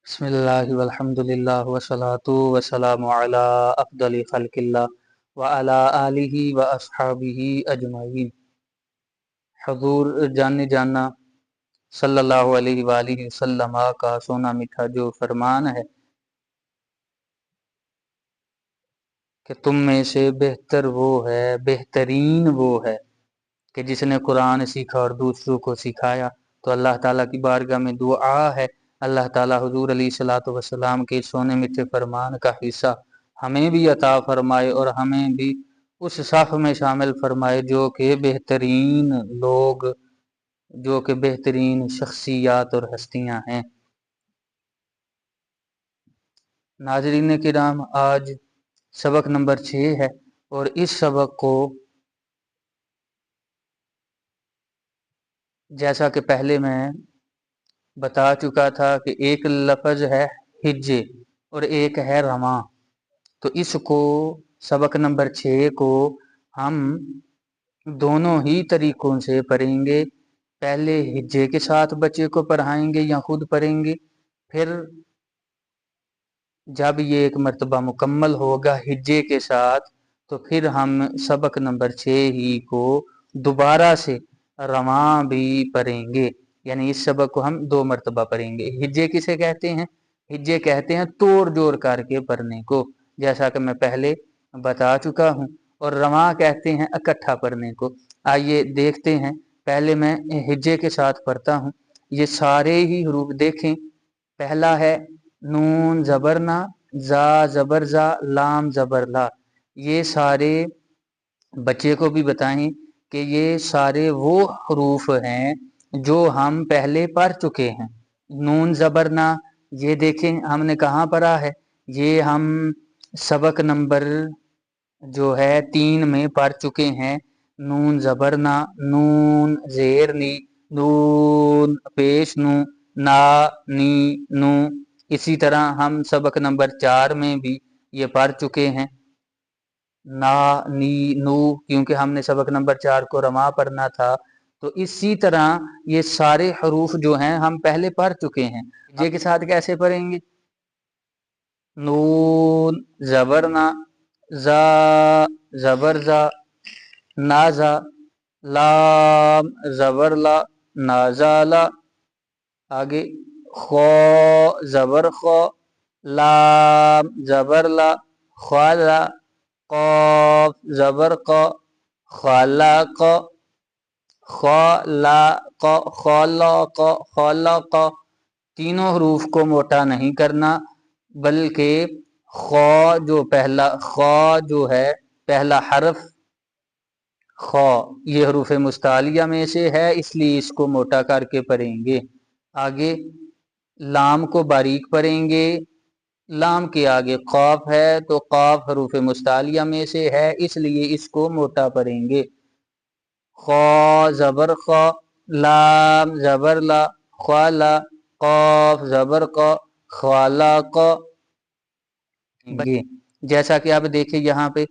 बिस्मिल्लाह वल्हम्दुलिल्लाह वस्सलातु वस्सलामु अला अफ़दली ख़ल्क़िल्लाह व अला आलिहि व अस्हाबिहि अजमईन। हुज़ूर जाना सल्लल्लाहु अलैहि वालिहि वसल्लम का सोना मीठा जो फरमान है कि तुम में से बेहतर वो है, बेहतरीन वो है कि जिसने कुरान सीखा और दूसरों को सिखाया। तो अल्लाह ताला की बारगाह में दुआ है, अल्लाह ताला हुजूर अलैहिस्सलातु वस्सलाम के सोने मीठे फरमान का हिस्सा हमें भी अता फरमाए और हमें भी उस साफ में शामिल फरमाए जो कि बेहतरीन लोग, जो कि बेहतरीन शख्सियात और हस्तियां हैं। नाज़रीन किराम, आज सबक नंबर 6 है और इस सबक को जैसा कि पहले मैं बता चुका था कि एक लफ्ज़ है हिज्जे और एक है रमा। तो इसको सबक नंबर 6 को हम दोनों ही तरीक़ों से पढ़ेंगे। पहले हिज्जे के साथ बच्चे को पढ़ाएंगे या खुद पढ़ेंगे, फिर जब ये एक मरतबा मुकम्मल होगा हिज्जे के साथ तो फिर हम सबक नंबर 6 ही को दोबारा से रमा भी पढ़ेंगे। यानी इस सबक को हम 2 मरतबा पढ़ेंगे। हिज्जे किसे कहते हैं? हिज्जे कहते हैं तोड़ जोड़ करके पढ़ने को, जैसा कि मैं पहले बता चुका हूँ। और रमा कहते हैं इकट्ठा पढ़ने को। आइए देखते हैं। पहले मैं हिज्जे के साथ पढ़ता हूँ। ये सारे ही हरूफ देखें। पहला है नून ज़बर ना, जा ज़बर जा, लाम ज़बर ला। ये सारे बच्चे को भी बताएं कि ये सारे वो हरूफ हैं जो हम पहले पढ़ चुके हैं। नून ज़बर ना, ये देखें हमने कहाँ पढ़ा है? ये हम सबक नंबर जो है 3 में पढ़ चुके हैं। नून ज़बर ना, नून ज़ेर नी, नून पेश नू, ना नी नू। इसी तरह हम सबक नंबर 4 में भी ये पढ़ चुके हैं, ना नी नू, क्योंकि हमने सबक नंबर 4 को रमा पढ़ना था। तो इसी तरह ये सारे हरूफ जो हैं हम पहले पढ़ चुके हैं। ये के साथ कैसे पढ़ेंगे? नून ज़बर ना, जा ज़बर जा, नाजा, लाम ज़बर ला, नाजाला। आगे खो ज़बर खो, लाम ज़बर ला, ख्वाला, क़ाफ ज़बर क़, ख़लाक़, ख़लाक़, ख़लाक़, ख़लाक़। तीनों हरूफ को मोटा नहीं करना, बल्कि ख़ जो पहला ख़ जो है पहला हर्फ ख, ये हरूफ मुस्तालिया में से है, इसलिए इसको मोटा करके पढ़ेंगे। आगे लाम को बारीक पढ़ेंगे। लाम के आगे क़ाफ है तो क़ाफ हरूफ मुस्तालिया में से है, इसलिए इसको मोटा पढ़ेंगे। ख ज़बर ख, लाम ज़बर ला, ख्वाला, क़ाफ ज़बर क़, ख़लाक़। जैसा कि आप देखें यहाँ पे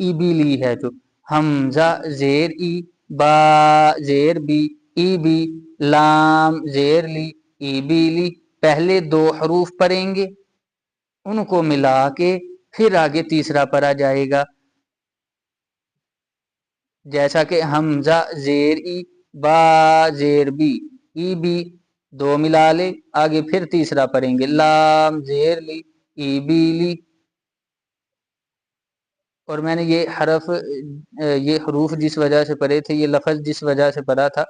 ई भी ली है, जो हमजा जेर ई, बा जेर बी, ई बी, लाम जेर ली, ई बी ली। पहले 2 हरूफ पढ़ेंगे, उनको मिला के फिर आगे तीसरा पढ़ा जाएगा। जैसा कि हमजा जेर ई, बा जेर बी, ई बी, 2 मिला ले, आगे फिर तीसरा पढ़ेंगे, लाम जेर ली, ई बी ली। और मैंने ये हरफ ये हरूफ जिस वजह से पढ़े थे, ये लफ्ज़ जिस वजह से पढ़ा था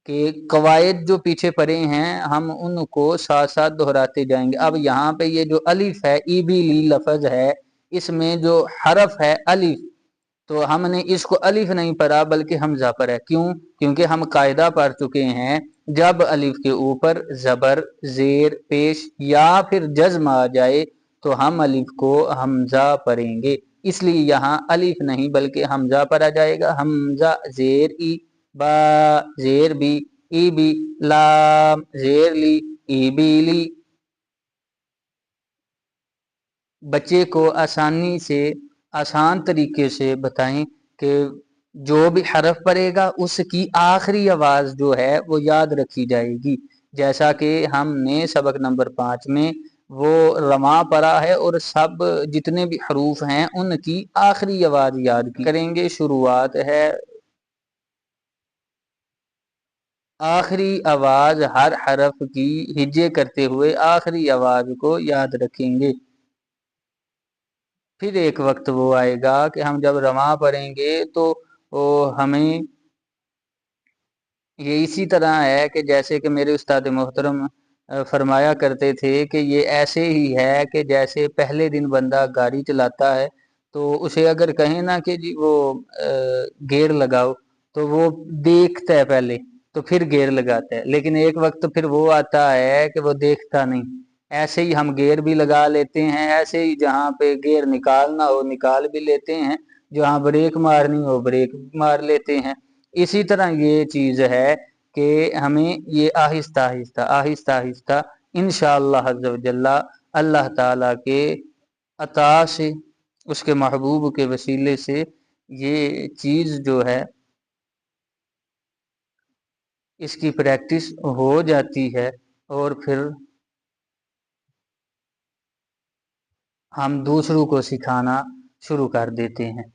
कि कवायद जो पीछे पढ़े हैं हम उनको साथ साथ दोहराते जाएंगे। अब यहाँ पे ये जो अलिफ है, ईबीली लफ्ज़ है, इसमें जो हरफ है अलिफ, तो हमने इसको अलिफ नहीं पढ़ा बल्कि हमजा पढ़ा। क्यों? क्योंकि हम कायदा पढ़ चुके हैं, जब अलिफ के ऊपर ज़बर, ज़ेर, पेश या फिर जज़्म आ जाए तो हम अलिफ को हमजा पढ़ेंगे। इसलिए यहाँ अलिफ नहीं बल्कि हमजा पढ़ा जाएगा। हमजा ज़ेर ई, बा ज़ेर बी, ई बी, लाम ज़ेर ली, ई बी ली। बच्चे को आसानी से आसान तरीके से बताएं कि जो भी हरफ पढ़ेगा उसकी आखिरी आवाज़ जो है वो याद रखी जाएगी। जैसा कि हमने सबक नंबर 5 में वो रमा पढ़ा है और सब जितने भी हरूफ हैं उनकी आखिरी आवाज याद की करेंगे। शुरुआत है, आखिरी आवाज हर हरफ की हिज्जे करते हुए आखिरी आवाज को याद रखेंगे। फिर एक वक्त वो आएगा कि हम जब रमा पढ़ेंगे तो हमें ये इसी तरह है कि जैसे कि मेरे उस्ताद मोहतरम फरमाया करते थे कि ये ऐसे ही है कि जैसे पहले दिन बंदा गाड़ी चलाता है तो उसे अगर कहें ना कि जी वो गेयर लगाओ तो वो देखता है पहले, तो फिर गेयर लगाता है, लेकिन एक वक्त फिर वो आता है कि वो देखता नहीं। ऐसे ही हम गेयर भी लगा लेते हैं, ऐसे ही जहाँ पे गेयर निकालना हो निकाल भी लेते हैं, जहाँ ब्रेक मारनी हो ब्रेक मार लेते हैं। इसी तरह ये चीज है कि हमें ये आहिस्ता आहिस्ता आहिस्ता आहिस्ता इंशाअल्लाह अज़्ज़ व जल्ला अल्लाह ताला के अता से, उसके महबूब के वसीले से ये चीज जो है इसकी प्रैक्टिस हो जाती है और फिर हम दूसरों को सिखाना शुरू कर देते हैं।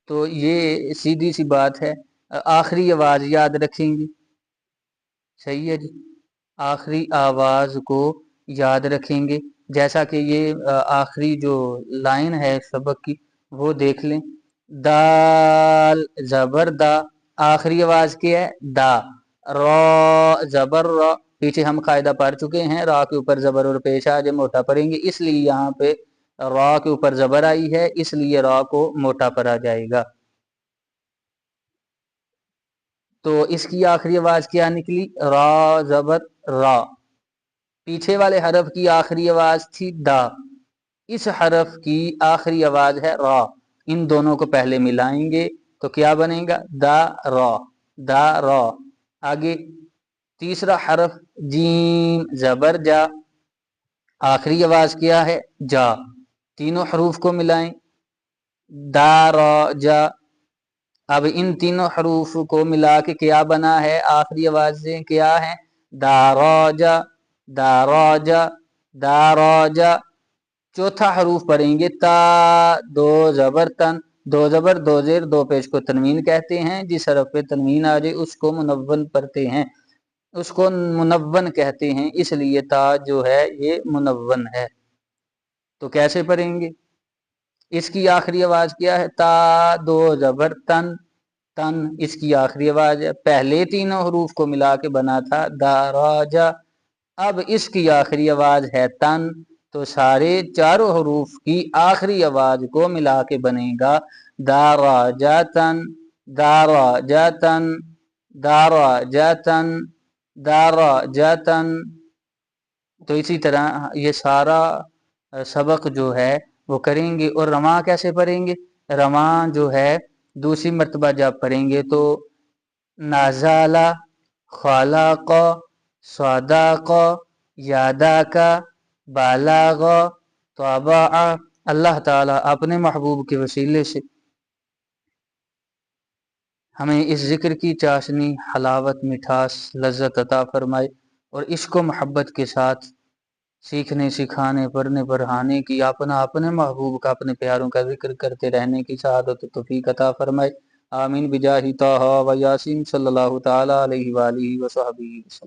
तो ये सीधी सी बात है। आखिरी आवाज याद रखेंगे, सही है जी। आखिरी आवाज को याद रखेंगे, जैसा कि ये आखिरी जो लाइन है सबक की वो देख लें। दाल जबर दा, आखिरी आवाज क्या है? दा। रॉ जबर रॉ, पीछे हम कायदा पढ़ चुके हैं, रा के ऊपर जबर और पेश आज मोटा पढ़ेंगे, इसलिए यहाँ पे रा के ऊपर जबर आई है, इसलिए रा को मोटा पढ़ा जाएगा। तो इसकी आखिरी आवाज क्या निकली? रा जबर रा। पीछे वाले हरफ की आखिरी आवाज थी दा, इस हरफ की आखिरी आवाज है रा। इन दोनों को पहले मिलाएंगे तो क्या बनेगा? दा रा, दा रा। आगे तीसरा हरफ जीम जबर जा, आखिरी आवाज क्या है? जा। तीनों हरूफ को मिलाएं, दा रा जा। अब इन तीनों हरूफ को मिला के क्या बना है? आखिरी आवाजें क्या है? दारोजा, दारोजा, दारोजा। चौथा हरूफ पढ़ेंगे ता, दो जबर तन, दो जबर दो जेर दो पेश को तनवीन कहते हैं। जिस हरफ पे तनवीन आ जाए उसको मुनव्वन पढ़ते हैं, उसको मुनव्वन कहते हैं, इसलिए ता जो है ये मुनव्वन है। तो कैसे पढ़ेंगे? इसकी आखिरी आवाज क्या है? ता दो जबर तन, तन इसकी आखिरी आवाज है। पहले तीनों हरूफ को मिला के बना था दाराजा, अब इसकी आखिरी आवाज है तन, तो सारे चारों हरूफ की आखिरी आवाज को मिला के बनेगा दाराजातन, दाराजातन, दाराजातन, दाराजातन। तो इसी तरह ये सारा सबक जो है वो करेंगे। और रमा कैसे पढ़ेंगे? रमा जो है दूसरी मर्तबा जब पढ़ेंगे तो नाजाला, खालाक, स्वादाक, यादाका, बालाग, तबा। अल्लाह ताला अपने महबूब के वसीले से हमें इस जिक्र की चाशनी, हलावत, मिठास, लज्जत अता फरमाए और इश्को मोहब्बत के साथ सीखने, सिखाने, पढ़ने, पढ़ाने की, अपना अपने महबूब का, अपने प्यारों का जिक्र करते रहने की सआदत तौफीक अता फरमाए। आमीन बिजाही ताहा व यासीन सल्लल्लाहु ताला अलैहि व आलिहि व सहबिहि वसल्लम।